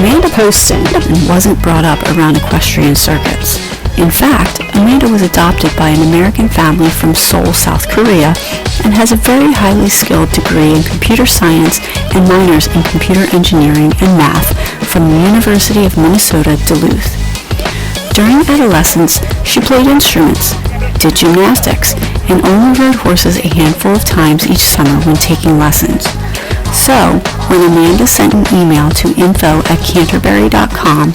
Amanda Poston wasn't brought up around equestrian circuits. In fact, Amanda was adopted by an American family from Seoul, South Korea, and has a very highly skilled degree in computer science and minors in computer engineering and math from the University of Minnesota, Duluth. During adolescence, she played instruments, did gymnastics, and only rode horses a handful of times each summer when taking lessons. So, when Amanda sent an email to info@canterbury.com,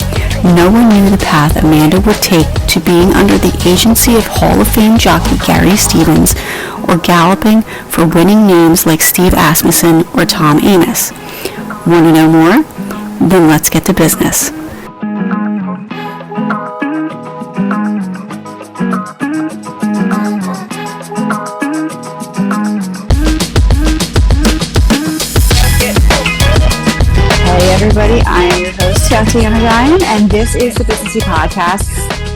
no one knew the path Amanda would take to being under the agency of Hall of Fame jockey Gary Stevens or galloping for winning names like Steve Asmussen or Tom Amis. Want to know more? Then let's get to business. Everybody, I am your host, Tatiana Ryan, and this is the Businessy Podcast.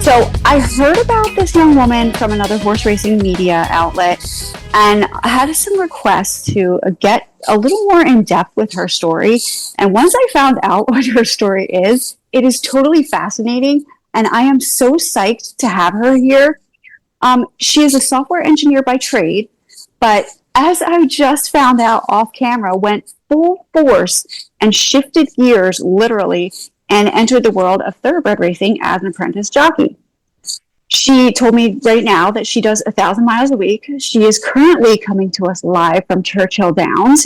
So I heard about this young woman from another horse racing media outlet, and I had some requests to get a little more in depth with her story. And once I found out what her story is, it is totally fascinating, and I am so psyched to have her here. She is a software engineer by trade, but as I just found out off camera, went full force and shifted gears literally and entered the world of thoroughbred racing as an apprentice jockey. She told me right now that she does 1,000 miles a week. She is currently coming to us live from Churchill Downs.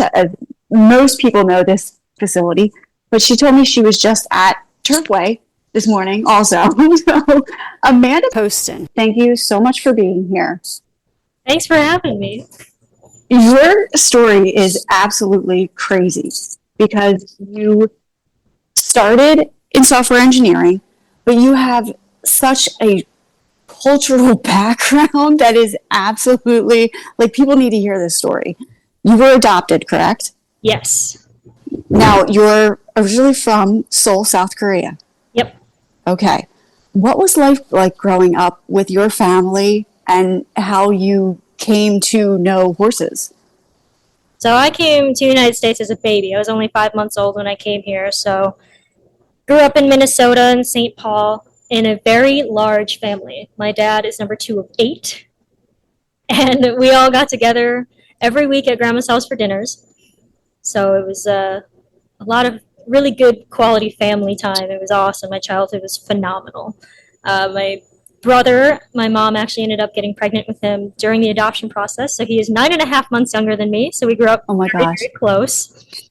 Most people know this facility, but she told me she was just at Turfway this morning also. So, Amanda Poston, thank you so much for being here. Thanks for having me. Your story is absolutely crazy because you started in software engineering, but you have such a cultural background that is absolutely, like, people need to hear this story. You were adopted, correct? Yes. Now, you're originally from Seoul, South Korea. Yep. Okay. What was life like growing up with your family and how you came to know horses? So I came to the United States as a baby. I was only 5 months old when I came here. So grew up in Minnesota and St. Paul in a very large family. My dad is number 2 of 8. And we all got together every week at Grandma's house for dinners. So it was a lot of really good quality family time. It was awesome. My childhood was phenomenal. My brother, my mom actually ended up getting pregnant with him during the adoption process. So he is 9.5 months younger than me. So we grew up very close.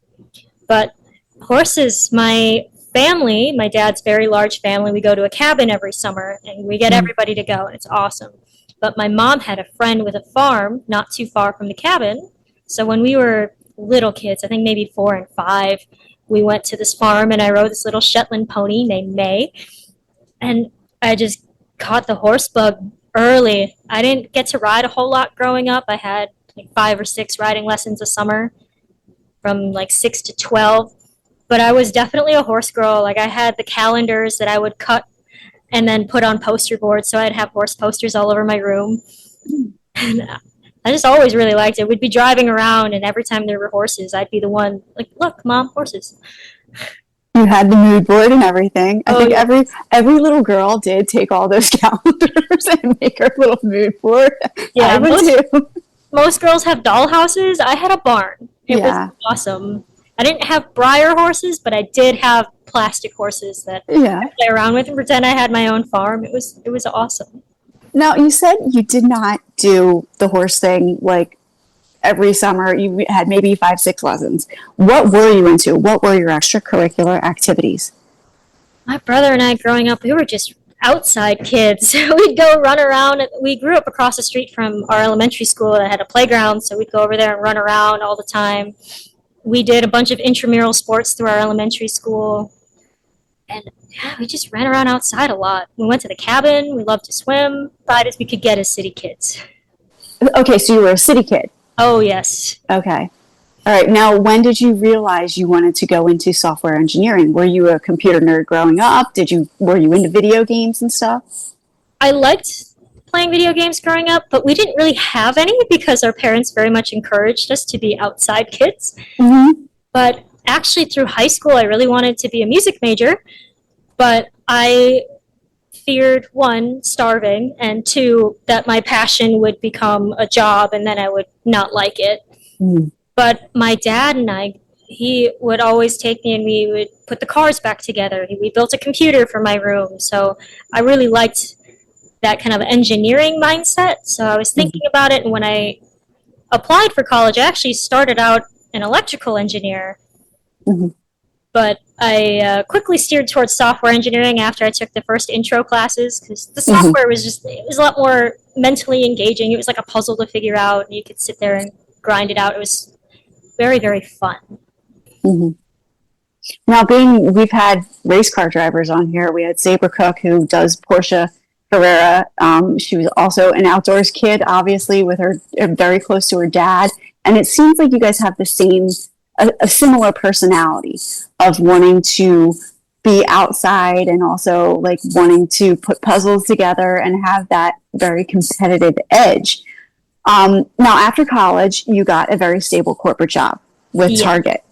But horses, my family, my dad's very large family, we go to a cabin every summer and we get everybody to go and it's awesome. But my mom had a friend with a farm not too far from the cabin. So when we were little kids, I think maybe 4 and 5, we went to this farm and I rode this little Shetland pony named May. And I just caught the horse bug early. I didn't get to ride a whole lot growing up. I had like 5 or 6 riding lessons a summer from like 6 to 12. But I was definitely a horse girl. Like I had the calendars that I would cut and then put on poster boards. So I'd have horse posters all over my room. And I just always really liked it. We'd be driving around and every time there were horses, I'd be the one like, look, Mom, horses. You had the mood board and everything. I think every little girl did take all those calendars and make her little mood board. Yeah, I would too. Most girls have doll houses. I had a barn. It was awesome. I didn't have Breyer horses, but I did have plastic horses that I play around with and pretend I had my own farm. It was awesome. Now, you said you did not do the horse thing like every summer. You had maybe 5-6 lessons. What were you into? What were your extracurricular activities? My brother and I, growing up, we were just outside kids. We'd go run around. We grew up across the street from our elementary school that had a playground, so we'd go over there and run around all the time. We did a bunch of intramural sports through our elementary school. And we just ran around outside a lot. We went to the cabin. We loved to swim. Thought as we could get as city kids. Okay, so you were a city kid. Oh, yes. Okay. All right. Now, when did you realize you wanted to go into software engineering? Were you a computer nerd growing up? Were you into video games and stuff? I liked playing video games growing up, but we didn't really have any because our parents very much encouraged us to be outside kids. Mm-hmm. But actually through high school, I really wanted to be a music major, but I feared, one, starving, and two, that my passion would become a job and then I would not like it. Mm. But my dad and I, he would always take me and we would put the cars back together. We built a computer for my room. So I really liked that kind of engineering mindset. So I was thinking about it. And when I applied for college, I actually started out an electrical engineer. Mm-hmm. But I quickly steered towards software engineering after I took the first intro classes, because the software was just, it was a lot more mentally engaging. It was like a puzzle to figure out, and you could sit there and grind it out. It was very, very fun. Mm-hmm. Now, we've had race car drivers on here. We had Sabre Cook, who does Porsche Carrera. She was also an outdoors kid, obviously, with her very close to her dad. And it seems like you guys have the same, a similar personality of wanting to be outside and also like wanting to put puzzles together and have that very competitive edge. Now, after college, you got a very stable corporate job with Target,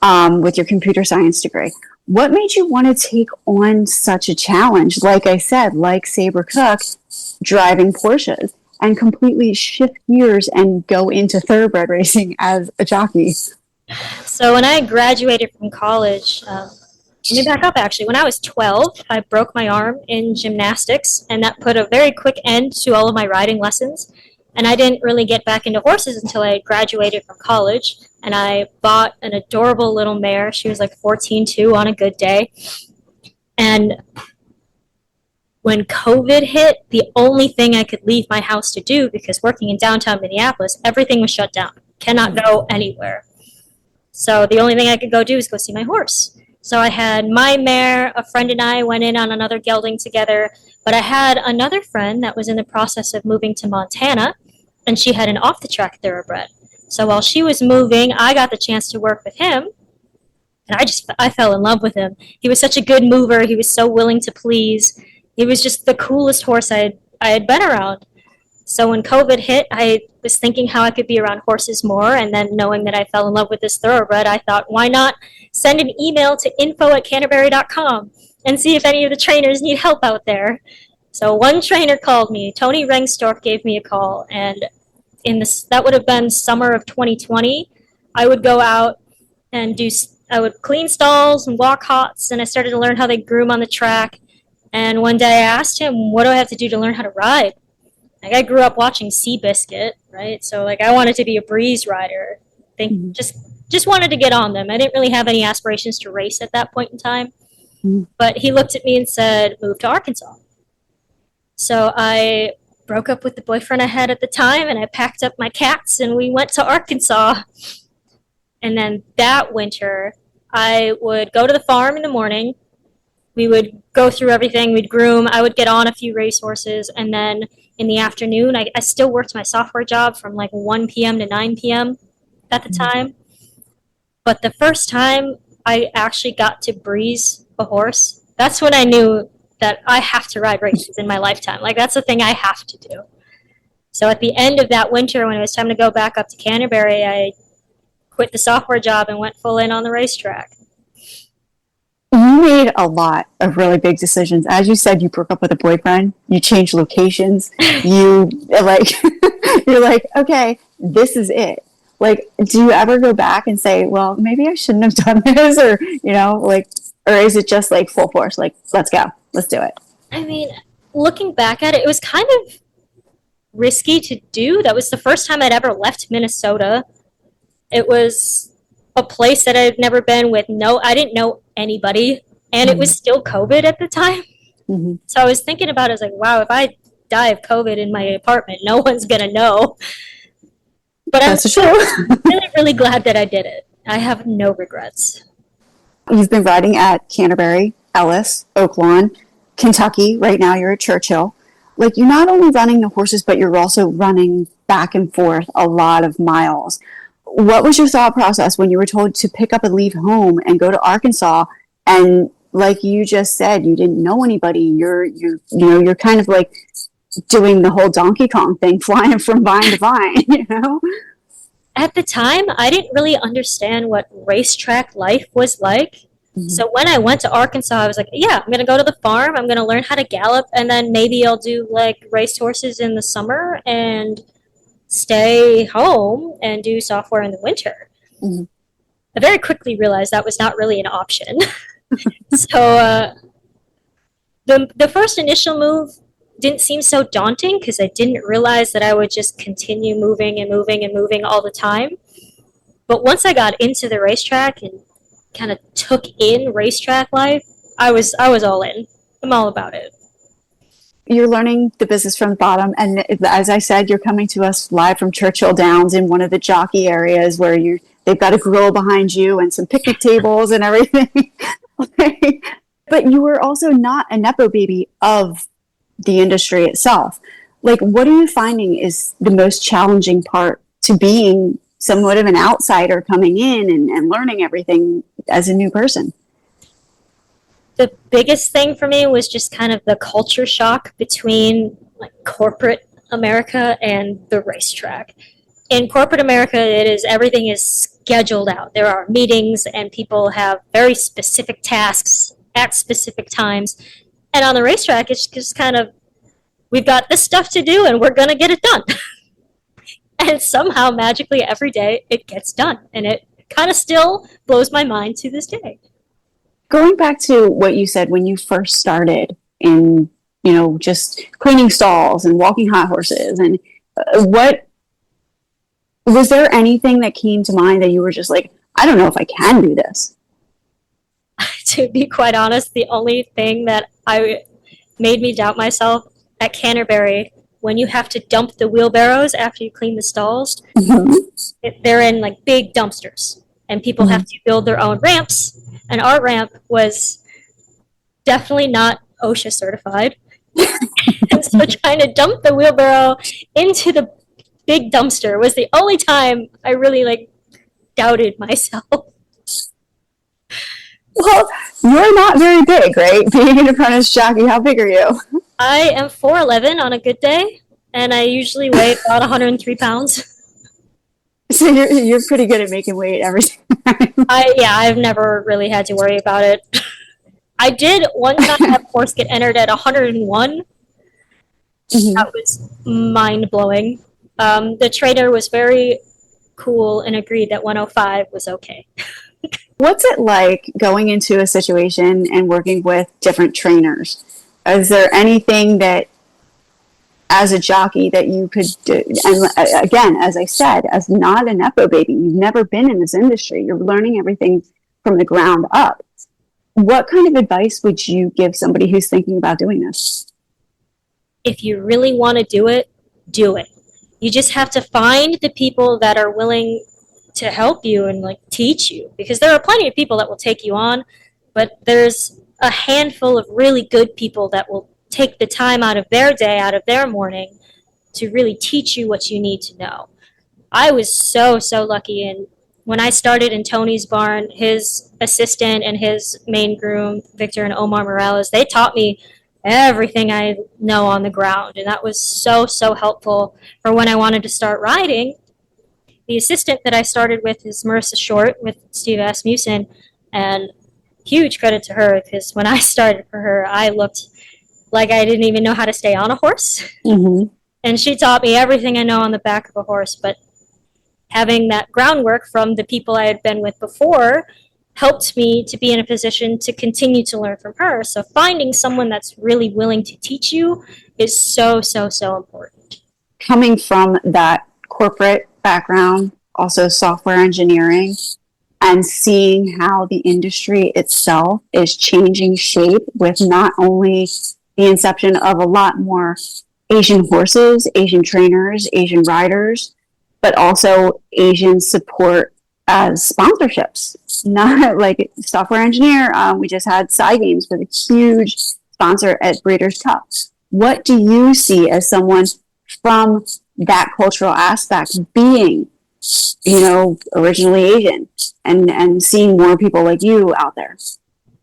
with your computer science degree. What made you want to take on such a challenge? Like I said, like Sabre Cook, driving Porsches, and completely shift gears and go into thoroughbred racing as a jockey. So when I graduated from college, let me back up actually. When I was 12, I broke my arm in gymnastics, and that put a very quick end to all of my riding lessons. And I didn't really get back into horses until I graduated from college. And I bought an adorable little mare. She was like 14.2 on a good day. And when COVID hit, the only thing I could leave my house to do, because working in downtown Minneapolis, everything was shut down. Cannot go anywhere. So the only thing I could go do is go see my horse. So I had my mare, a friend and I went in on another gelding together, but I had another friend that was in the process of moving to Montana, and she had an off-the-track thoroughbred. So while she was moving, I got the chance to work with him, and I fell in love with him. He was such a good mover. He was so willing to please. He was just the coolest horse I had been around. So when COVID hit, I was thinking how I could be around horses more, and then knowing that I fell in love with this thoroughbred, I thought, why not send an email to info@canterbury.com and see if any of the trainers need help out there. So one trainer called me. Tony Rengstorff gave me a call, and that would have been summer of 2020. I would go out and I would clean stalls and walk hots, and I started to learn how they groom on the track. And one day I asked him, what do I have to do to learn how to ride? Like, I grew up watching Seabiscuit, right? So like, I wanted to be a breeze rider. Just wanted to get on them. I didn't really have any aspirations to race at that point in time. But he looked at me and said, move to Arkansas. So I broke up with the boyfriend I had at the time, and I packed up my cats and we went to Arkansas. And then that winter, I would go to the farm in the morning. We would go through everything. We'd groom. I would get on a few racehorses. And then in the afternoon, I still worked my software job from like 1 p.m. to 9 p.m. at the time. But the first time I actually got to breeze a horse, that's when I knew that I have to ride races in my lifetime. Like, that's the thing I have to do. So at the end of that winter, when it was time to go back up to Canterbury, I quit the software job and went full in on the racetrack. You made a lot of really big decisions. As you said, you broke up with a boyfriend, you changed locations, you're like, okay, this is it. Like, do you ever go back and say, well, maybe I shouldn't have done this, or, or is it just like full force, like, let's go, let's do it? I mean, looking back at it, it was kind of risky to do. That was the first time I'd ever left Minnesota. It was a place that I'd never been with. I didn't know anybody, and it was still COVID at the time. So I was thinking about it, I was like, wow, if I die of COVID in my apartment, no one's gonna know. But I'm really, really glad that I did it. I have no regrets. You've been riding at Canterbury, Ellis, Oaklawn, Kentucky. Right now you're at Churchill. Like, you're not only running the horses, but you're also running back and forth a lot of miles. What was your thought process when you were told to pick up and leave home and go to Arkansas? And like you just said, you didn't know anybody. You're kind of like doing the whole Donkey Kong thing, flying from vine to vine, At the time, I didn't really understand what racetrack life was like. Mhm. So when I went to Arkansas, I was like, yeah, I'm going to go to the farm. I'm going to learn how to gallop. And then maybe I'll do like race horses in the summer and stay home and do software in the winter. Mhm. I very quickly realized that was not really an option. So the first initial move didn't seem so daunting because I didn't realize that I would just continue moving and moving and moving all the time. But once I got into the racetrack and kind of took in racetrack life, I was all in. I'm all about it. You're learning the business from the bottom, and as I said, you're coming to us live from Churchill Downs in one of the jockey areas where they've got a grill behind you and some picnic tables and everything. Okay. But you were also not a nepo baby of the industry itself. Like, what are you finding is the most challenging part to being somewhat of an outsider coming in and learning everything as a new person? The biggest thing for me was just kind of the culture shock between like corporate America and the racetrack. In corporate America, everything is scheduled out. There are meetings and people have very specific tasks at specific times. And on the racetrack, it's just kind of, we've got this stuff to do and we're going to get it done. And somehow, magically, every day it gets done. And it kind of still blows my mind to this day. Going back to what you said when you first started in, just cleaning stalls and walking hot horses, and what was there anything that came to mind that you were just like, I don't know if I can do this? To be quite honest, the only thing that I made me doubt myself at Canterbury, when you have to dump the wheelbarrows after you clean the stalls, they're in like big dumpsters, and people have to build their own ramps. And our ramp was definitely not OSHA certified. And so trying to dump the wheelbarrow into the big dumpster was the only time I really doubted myself. Well, you're not very big, right? Being an apprentice jockey, how big are you? I am 4'11" on a good day, and I usually weigh about 103 pounds. So you're pretty good at making weight every time. I've never really had to worry about it. I did one time have a horse get entered at 101. Mm-hmm. That was mind-blowing. The trainer was very cool and agreed that 105 was okay. What's it like going into a situation and working with different trainers? Is there anything that, as a jockey, that you could do? And again, as I said, as not a nepo baby, you've never been in this industry. You're learning everything from the ground up. What kind of advice would you give somebody who's thinking about doing this? If you really want to do it, do it. You just have to find the people that are willing to help you and teach you, because there are plenty of people that will take you on, but there's a handful of really good people that will take the time out of their day, out of their morning, to really teach you what you need to know. I was so lucky, and when I started in Tony's barn, his assistant and his main groom, Victor and Omar Morales, they taught me everything I know on the ground, and that was so helpful for when I wanted to start riding. The assistant that I started with is Marissa Short with Steve Asmussen, and huge credit to her, because when I started for her, I looked like I didn't even know how to stay on a horse. Mm-hmm. And she taught me everything I know on the back of a horse, but having that groundwork from the people I had been with before helped me to be in a position to continue to learn from her. So finding someone that's really willing to teach you is so important. Coming from that corporate background, also software engineering, and seeing how the industry itself is changing shape with not only the inception of a lot more Asian horses, Asian trainers, Asian riders, but also Asian support as sponsorships. Not like software engineer, we just had Side Games with a huge sponsor at Breeders' Cup. What do you see as someone from that cultural aspect, being, originally Asian, and seeing more people like you out there?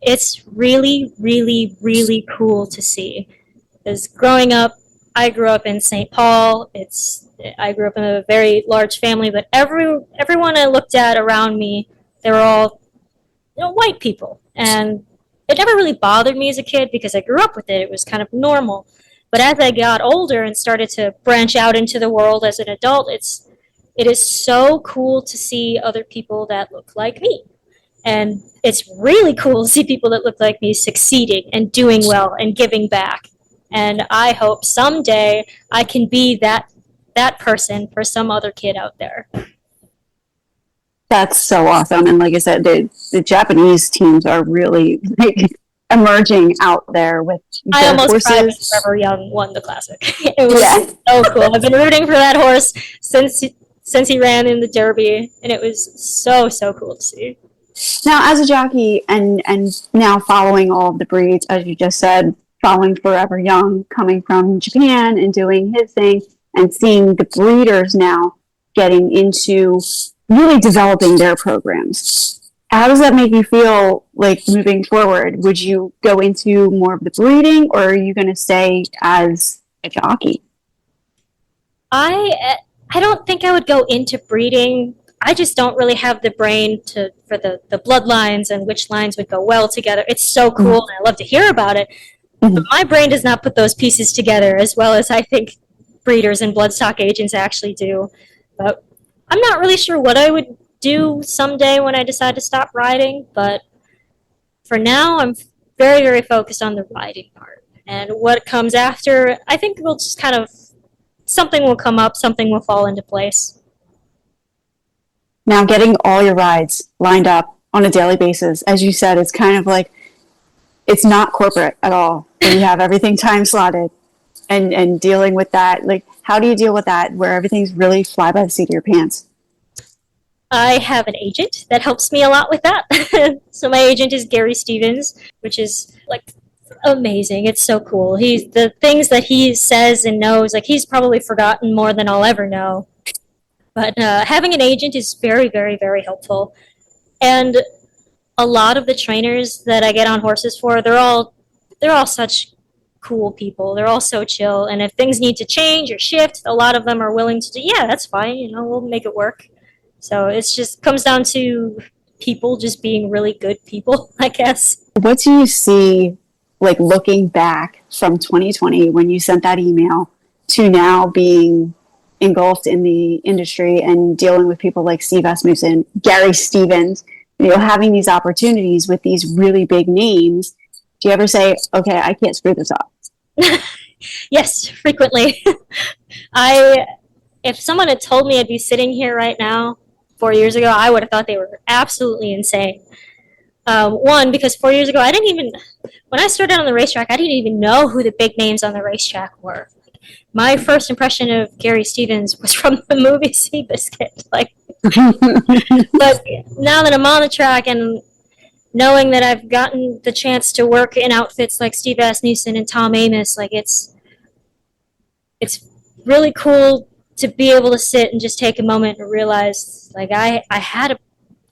It's really cool to see. Because growing up, I grew up in St. Paul. I grew up in a very large family, but everyone I looked at around me, they were all, white people, and it never really bothered me as a kid because I grew up with it. It was kind of normal. But as I got older and started to branch out into the world as an adult, it is so cool to see other people that look like me. And it's really cool to see people that look like me succeeding and doing well and giving back. And I hope someday I can be that person for some other kid out there. That's so awesome. And like I said, the Japanese teams are really like emerging out there with I almost horses. cried when Trevor Young won the Classic. It was so cool. I've been rooting for that horse since he ran in the Derby, and it was so cool to see. Now, as a jockey and now following all of the breeds, as you just said, following Forever Young, coming from Japan and doing his thing, and seeing the breeders now getting into really developing their programs. How does that make you feel like moving forward? Would you go into more of the breeding, or are you going to stay as a jockey? I don't think I would go into breeding. I just don't really have the brain for the bloodlines and which lines would go well together. It's so cool, and I love to hear about it. But my brain does not put those pieces together as well as I think breeders and bloodstock agents actually do. But I'm not really sure what I would do someday when I decide to stop riding, but for now I'm very, very focused on the riding part. And what comes after, I think we'll just kind of, something will come up, something will fall into place. Now, getting all your rides lined up on a daily basis, as you said, it's kind of like, it's not corporate at all. You have everything time slotted and dealing with that. Like, how do you deal with that where everything's really fly by the seat of your pants? I have an agent that helps me a lot with that. So my agent is Gary Stevens, which is like amazing. It's so cool. The things that he says and knows, like he's probably forgotten more than I'll ever know. But having an agent is very, very, very helpful. And a lot of the trainers that I get on horses for, they're all such cool people. They're all so chill. And if things need to change or shift, a lot of them are willing to do, yeah, that's fine. We'll make it work. So it's just comes down to people just being really good people, I guess. What do you see, like looking back from 2020 when you sent that email to now being engulfed in the industry and dealing with people like Steve Asmussen, Gary Stevens, having these opportunities with these really big names? Do you ever say, okay, I can't screw this up? Yes, frequently. If someone had told me I'd be sitting here right now 4 years ago, I would have thought they were absolutely insane. One, because 4 years ago, when I started on the racetrack, I didn't even know who the big names on the racetrack were. My first impression of Gary Stevens was from the movie Seabiscuit. But now that I'm on the track and knowing that I've gotten the chance to work in outfits like Steve Asmussen and Tom Amis, it's really cool to be able to sit and just take a moment and realize, I had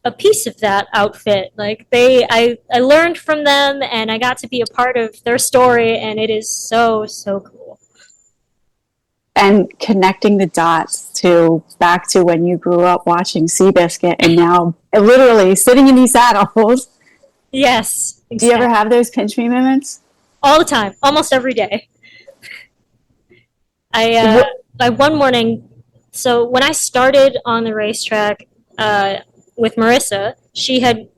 a piece of that outfit. I learned from them, and I got to be a part of their story, and it is so cool. And connecting the dots back to when you grew up watching Seabiscuit and now literally sitting in these saddles. Yes. Exactly. Do you ever have those pinch me moments? All the time, almost every day. One morning, so when I started on the racetrack with Marissa, she had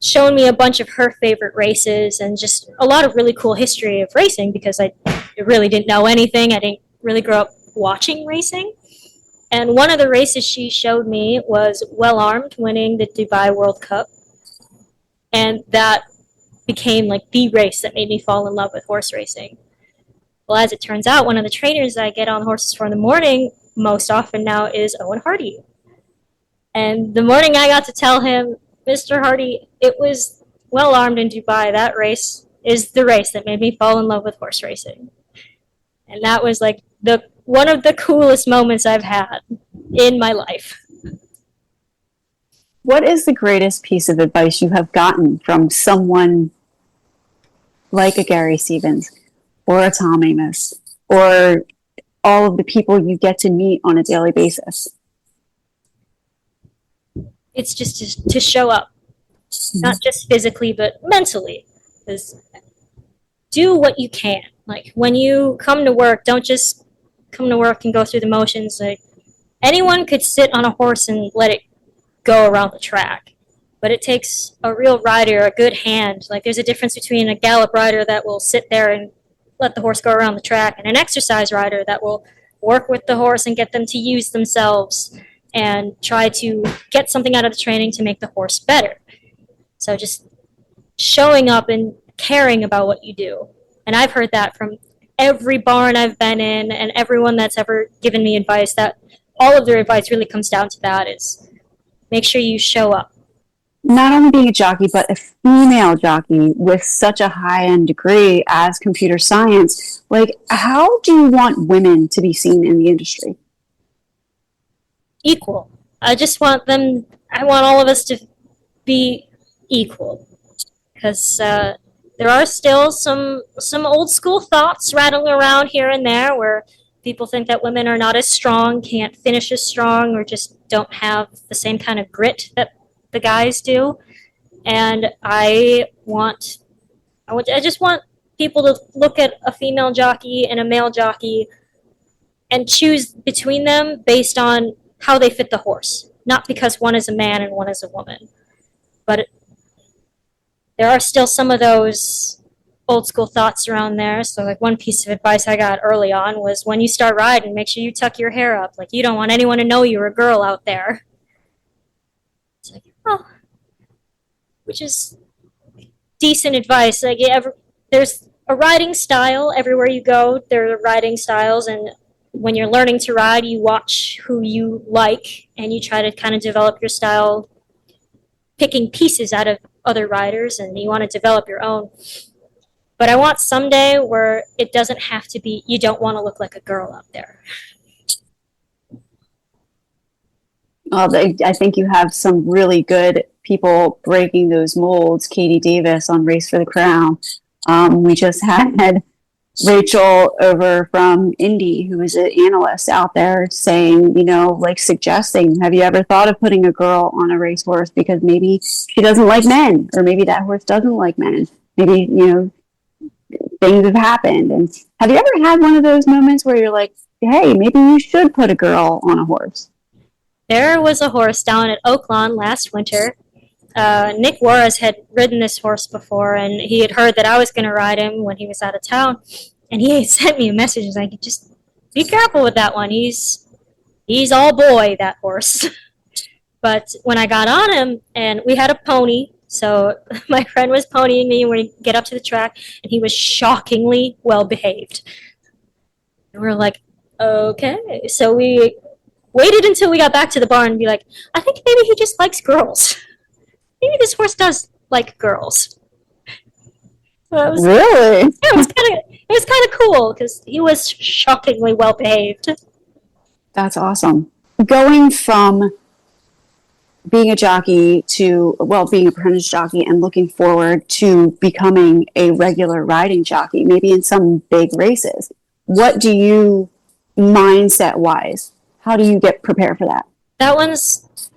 shown me a bunch of her favorite races and just a lot of really cool history of racing because I really didn't know anything. I didn't really grow up watching racing. And one of the races she showed me was Well Armed winning the Dubai World Cup. And that became the race that made me fall in love with horse racing. Well, as it turns out, one of the trainers I get on horses for in the morning most often now is Owen Hardy. And the morning I got to tell him, Mr. Hardy, it was Well Armed in Dubai. That race is the race that made me fall in love with horse racing. And that was one of the coolest moments I've had in my life. What is the greatest piece of advice you have gotten from someone like a Gary Stevens or a Tom Amis or all of the people you get to meet on a daily basis? It's just to show up, not just physically, but mentally. Because do what you can. Like, when you come to work, don't just come to work and go through the motions. Like, anyone could sit on a horse and let it go around the track. But it takes a real rider, a good hand. Like, there's a difference between a gallop rider that will sit there and let the horse go around the track and an exercise rider that will work with the horse and get them to use themselves and try to get something out of the training to make the horse better. So just showing up and caring about what you do. And I've heard that from every barn I've been in and everyone that's ever given me advice, that all of their advice really comes down to that, is make sure you show up. Not only being a jockey, but a female jockey with such a high-end degree as computer science, like, how do you want women to be seen in the industry? Equal. I want all of us to be equal. Because there are still some old school thoughts rattling around here and there where people think that women are not as strong, can't finish as strong, or just don't have the same kind of grit that the guys do. And I just want people to look at a female jockey and a male jockey and choose between them based on how they fit the horse, not because one is a man and one is a woman. But there are still some of those old school thoughts around there. So, like, one piece of advice I got early on was, when you start riding, make sure you tuck your hair up. Like, you don't want anyone to know you're a girl out there. It's like, oh, which is decent advice. Like, there's a riding style everywhere you go. There are riding styles, and when you're learning to ride, you watch who you like, and you try to kind of develop your style, picking pieces out of other riders, and you want to develop your own. But I want someday where it doesn't have to be, you don't want to look like a girl out there. Well, I think you have some really good people breaking those molds. Katie Davis on Race for the Crown. We just had Rachel over from Indy, who is an analyst out there, saying, like, suggesting, have you ever thought of putting a girl on a racehorse because maybe she doesn't like men, or maybe that horse doesn't like men. Maybe, things have happened. And have you ever had one of those moments where you're like, hey, maybe you should put a girl on a horse? There was a horse down at Oaklawn last winter. Nick Juarez had ridden this horse before, and he had heard that I was going to ride him when he was out of town. And he sent me a message. He's like, just be careful with that one. He's all boy, that horse. But when I got on him, and we had a pony, so my friend was ponying me, and we get up to the track, and he was shockingly well behaved. And we were like, okay. So we waited until we got back to the barn and be like, I think maybe he just likes girls. Maybe this horse does like girls. So Really? Yeah, it was kind of cool because he was shockingly well behaved. That's awesome. Going from being a jockey to, being an apprentice jockey and looking forward to becoming a regular riding jockey, maybe in some big races. What do you, mindset-wise, how do you get prepared for that?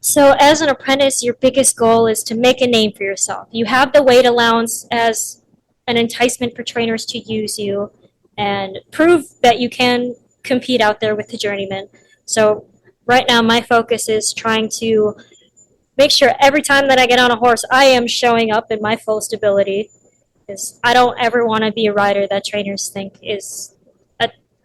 So as an apprentice, your biggest goal is to make a name for yourself. You have the weight allowance as an enticement for trainers to use you and prove that you can compete out there with the journeyman. So right now my focus is trying to make sure every time that I get on a horse, I am showing up in my fullest ability, because I don't ever want to be a rider that trainers think is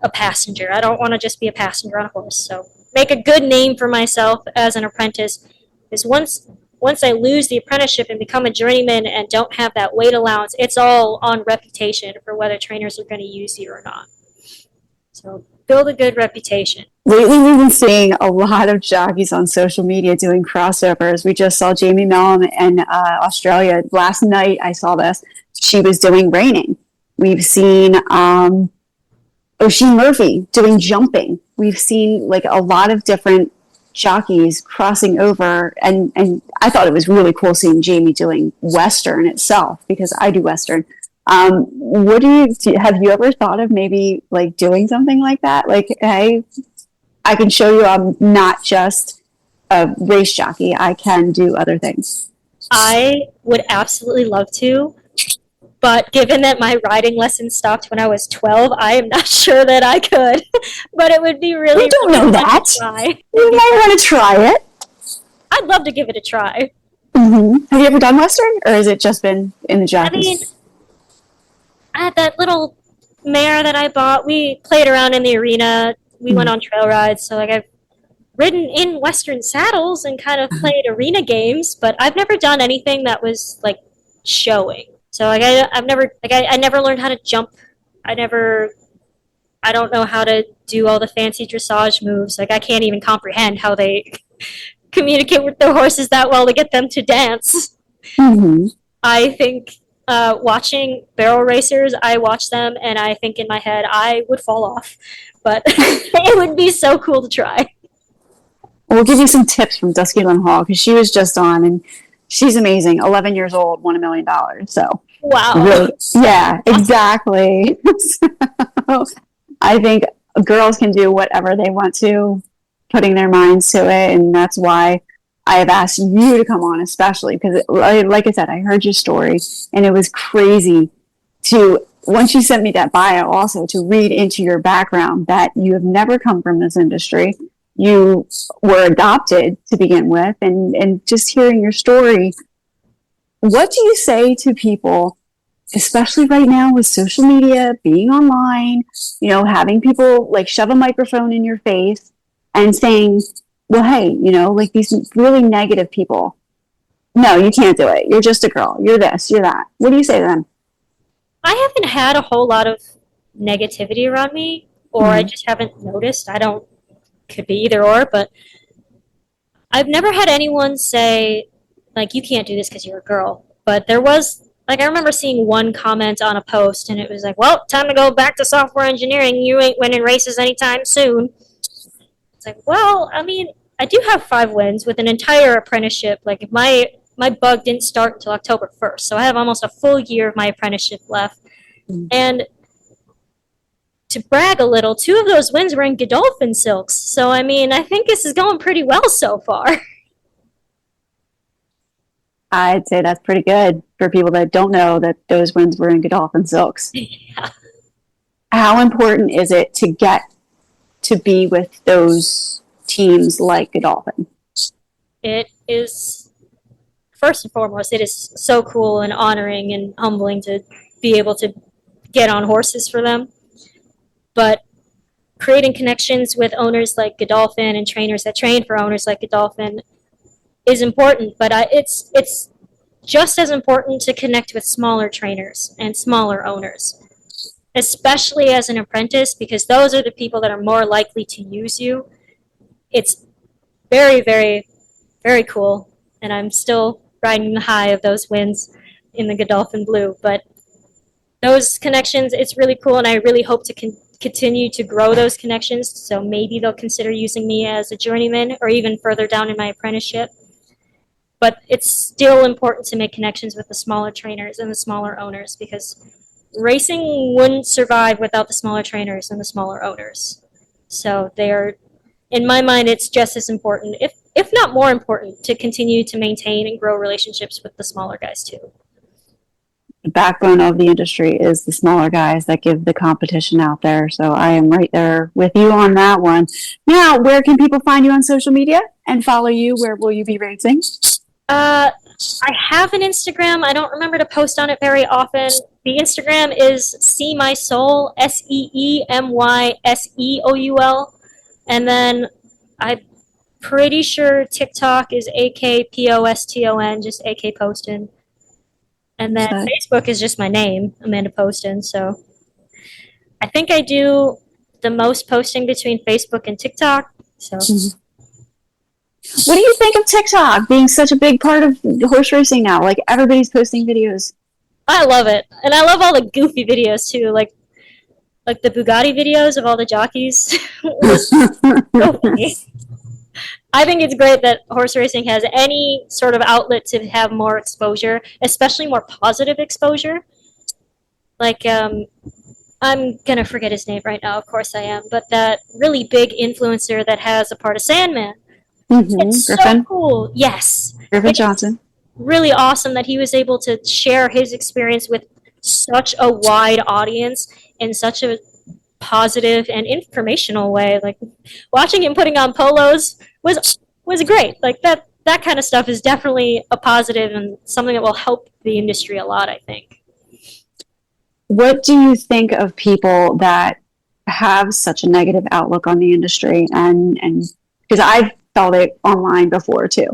a passenger. I don't want to just be a passenger on a horse. So make a good name for myself as an apprentice, because once I lose the apprenticeship and become a journeyman and don't have that weight allowance, it's all on reputation for whether trainers are going to use you or not. So build a good reputation. Lately, we've been seeing a lot of jockeys on social media doing crossovers. We just saw Jamie Mellon in Australia. Last night, I saw this. She was doing reining. We've seen O'Shea Murphy doing jumping. We've seen like a lot of different jockeys crossing over, and I thought it was really cool seeing Jamie doing Western itself, because I do Western. What have you ever thought of maybe like doing something like that? Like, hey, I can show you I'm not just a race jockey. I can do other things. I would absolutely love to, but given that my riding lessons stopped when I was 12, I am not sure that I could. But it would be really, You don't really know fun that. to try. You might want to try it. I'd love to give it a try. Mm-hmm. Have you ever done Western, or has it just been in the I jockeys? mean, I had that little mare that I bought. We played around in the arena. We went on trail rides. So, like, I've ridden in Western saddles and kind of played arena games, but I've never done anything that was, like, showing. So, like, I never learned how to jump. I don't know how to do all the fancy dressage moves. Like, I can't even comprehend how they communicate with their horses that well to get them to dance. Mm-hmm. I think watching barrel racers, I watch them and I think in my head I would fall off, but it would be so cool to try. We'll give you some tips from Dusky Lynn Hall because she was just on and she's amazing. 11 years old, $1 million. So Wow. really, yeah, exactly. So I think girls can do whatever they want to, putting their minds to it, and that's why I have asked you to come on, especially because, like I said, I heard your story, and it was crazy to, once you sent me that bio, also to read into your background that you have never come from this industry. You were adopted to begin with, and just hearing your story, what do you say to people, especially right now with social media, being online, having people like shove a microphone in your face and saying, well, hey, like these really negative people, no, you can't do it. You're just a girl. You're this, you're that. What do you say to them? I haven't had a whole lot of negativity around me, or I just haven't noticed. Could be either or, but I've never had anyone say, like, you can't do this because you're a girl. But there was, like, I remember seeing one comment on a post, and it was like, well, time to go back to software engineering. You ain't winning races anytime soon. It's like, well, I mean, I do have 5 wins with an entire apprenticeship. Like, my bug didn't start until October 1st, so I have almost a full year of my apprenticeship left. And to brag a little, 2 of those wins were in Godolphin silks. So, I mean, I think this is going pretty well so far. I'd say that's pretty good for people that don't know that those wins were in Godolphin silks. Yeah. How important is it to get to be with those teams like Godolphin? It is, first and foremost, it is so cool and honoring and humbling to be able to get on horses for them. But creating connections with owners like Godolphin and trainers that train for owners like Godolphin is important, but it's just as important to connect with smaller trainers and smaller owners, especially as an apprentice, because those are the people that are more likely to use you. It's very, very, very cool, and I'm still riding the high of those wins in the Godolphin Blue, but those connections, it's really cool, and I really hope to continue to grow those connections, so maybe they'll consider using me as a journeyman or even further down in my apprenticeship. But it's still important to make connections with the smaller trainers and the smaller owners, because racing wouldn't survive without the smaller trainers and the smaller owners. So they are, in my mind, it's just as important, if not more important, to continue to maintain and grow relationships with the smaller guys too. The backbone of the industry is the smaller guys that give the competition out there. So I am right there with you on that one. Now, where can people find you on social media and follow you? Where will you be racing? I have an Instagram. I don't remember to post on it very often. The Instagram is See My Soul, SEEMYSEOUL. And then I'm pretty sure TikTok is AKPOSTON, just AK Poston. And then Facebook is just my name, Amanda Poston. So I think I do the most posting between Facebook and TikTok. So. What do you think of TikTok being such a big part of horse racing now? Like, everybody's posting videos. I love it. And I love all the goofy videos too, like the Bugatti videos of all the jockeys. So funny. I think it's great that horse racing has any sort of outlet to have more exposure, especially more positive exposure. Like, I'm gonna forget his name right now, of course I am, but that really big influencer that has a part of Sandman. It's so Griffin. cool. Yes. Griffin It's Johnson. really awesome that he was able to share his experience with such a wide audience in such a positive and informational way. Like watching him putting on polos was great. Like that kind of stuff is definitely a positive and something that will help the industry a lot, I think. What do you think of people that have such a negative outlook on the industry? And because I've felt it online before too.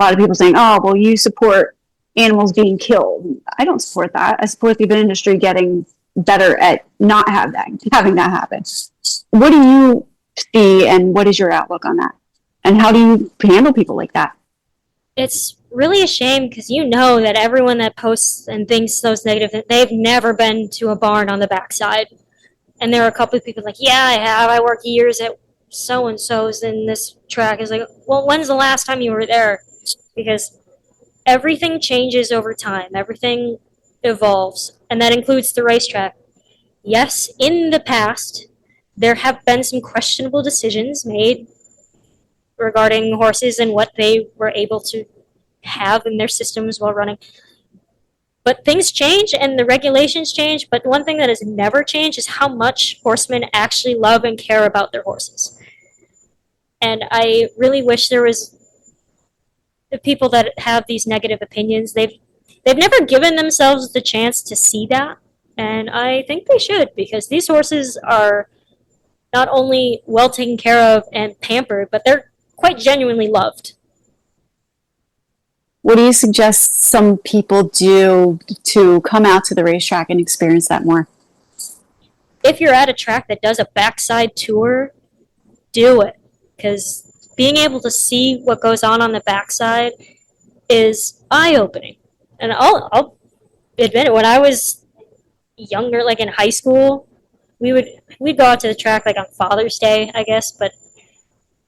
A lot of people saying, "Oh, well, you support animals being killed." I don't support that. I support the industry getting better at not having that happen. What do you see, and what is your outlook on that? And how do you handle people like that? It's really a shame because you know that everyone that posts and thinks those negative, they've never been to a barn on the backside. And there are a couple of people like, yeah, I have. I worked years at so and so's in this track. Is like, well, when's the last time you were there? Because everything changes over time. Everything evolves, and that includes the racetrack. Yes, in the past, there have been some questionable decisions made regarding horses and what they were able to have in their systems while running. But things change and the regulations change. But one thing that has never changed is how much horsemen actually love and care about their horses. And I really wish there was the people that have these negative opinions. They've never given themselves the chance to see that, and I think they should because these horses are not only well taken care of and pampered, but they're quite genuinely loved. What do you suggest some people do to come out to the racetrack and experience that more? If you're at a track that does a backside tour, do it because being able to see what goes on the backside is eye opening. And I'll admit it, when I was younger, like in high school, we'd go out to the track like on Father's Day, I guess, but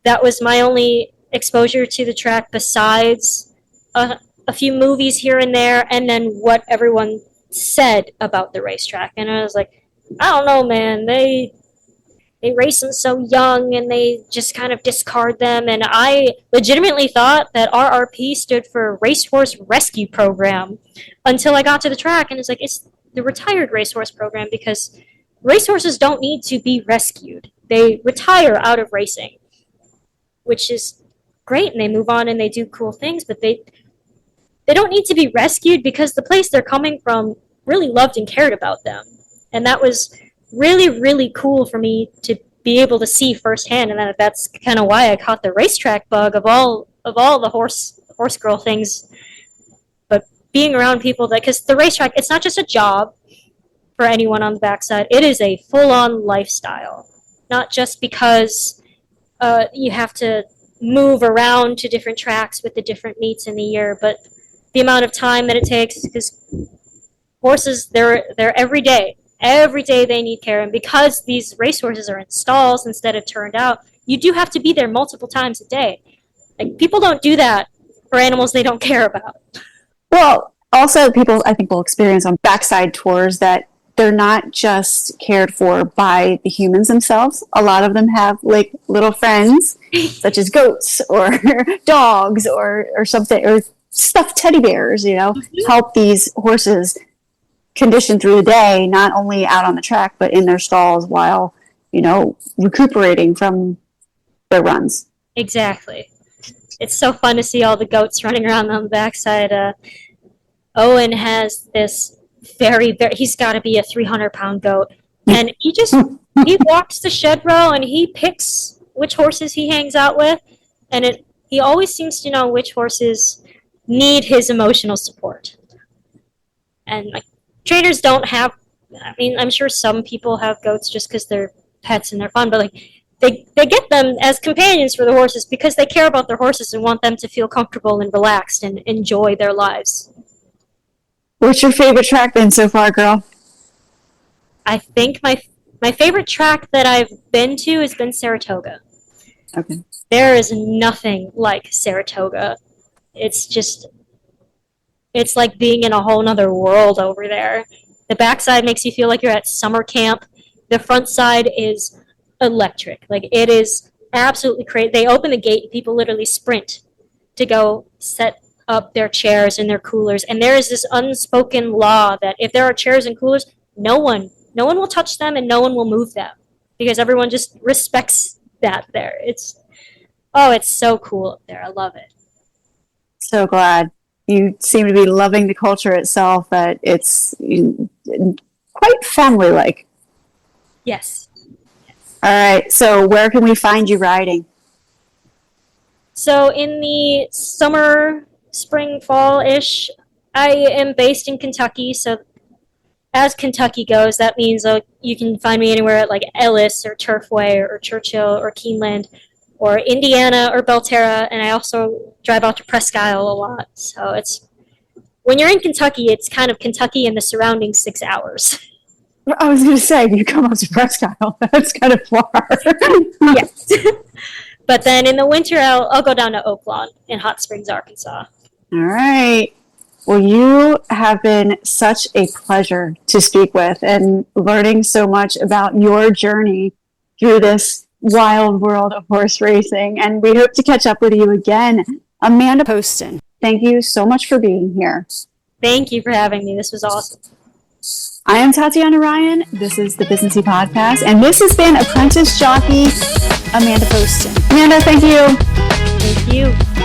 that was my only exposure to the track besides a few movies here and there, and then what everyone said about the racetrack. And I was like, I don't know, man. They race them so young, and they just kind of discard them. And I legitimately thought that RRP stood for Racehorse Rescue Program until I got to the track, and it's the retired racehorse program because racehorses don't need to be rescued. They retire out of racing, which is great, and they move on and they do cool things, but they don't need to be rescued because the place they're coming from really loved and cared about them. And that was really, really cool for me to be able to see firsthand. And that's kind of why I caught the racetrack bug of all the horse girl things. But being around people because the racetrack, it's not just a job for anyone on the backside. It is a full-on lifestyle. Not just because you have to move around to different tracks with the different meets in the year, but the amount of time that it takes because horses they're every day they need care, and because these racehorses are in stalls instead of turned out, you do have to be there multiple times a day. Like people don't do that for animals they don't care about. Well, also people I think will experience on backside tours that they're not just cared for by the humans themselves. A lot of them have like little friends, such as goats or dogs or something, or stuffed teddy bears, help these horses condition through the day, not only out on the track, but in their stalls while, recuperating from their runs. Exactly. It's so fun to see all the goats running around on the backside. Owen has this he's got to be a 300-pound goat. And he walks the shed row and he picks which horses he hangs out with. And he always seems to know which horses need his emotional support. And trainers don't have, I'm sure some people have goats just because they're pets and they're fun, but they get them as companions for the horses because they care about their horses and want them to feel comfortable and relaxed and enjoy their lives. What's your favorite track been so far, girl? I think my favorite track that I've been to has been Saratoga. Okay. There is nothing like Saratoga. It's like being in a whole nother world over there. The backside makes you feel like you're at summer camp. The front side is electric. Like, it is absolutely crazy. They open the gate, people literally sprint to go set up their chairs and their coolers. And there is this unspoken law that if there are chairs and coolers, no one will touch them and no one will move them because everyone just respects that there. It's so cool up there. I love it. So glad. You seem to be loving the culture itself, that it's quite family-like. Yes. All right, so where can we find you riding? So in the summer, spring, fall-ish, I am based in Kentucky. So as Kentucky goes, that means you can find me anywhere at like Ellis or Turfway or Churchill or Keeneland or Indiana or Belterra. And I also drive out to Presque Isle a lot. So it's, when you're in Kentucky, it's kind of Kentucky and the surrounding 6 hours. I was going to say, you come up to Presque Isle. That's kind of far. Yes. But then in the winter, I'll go down to Oaklawn in Hot Springs, Arkansas. All right. Well, you have been such a pleasure to speak with, and learning so much about your journey through this wild world of horse racing. And we hope to catch up with you again. Amanda Poston, thank you so much for being here. Thank you for having me. This was awesome. I am Tatiana Ryan. This is the Businessy Podcast, and this has been Apprentice Jockey Amanda Poston. Amanda, thank you. Thank you.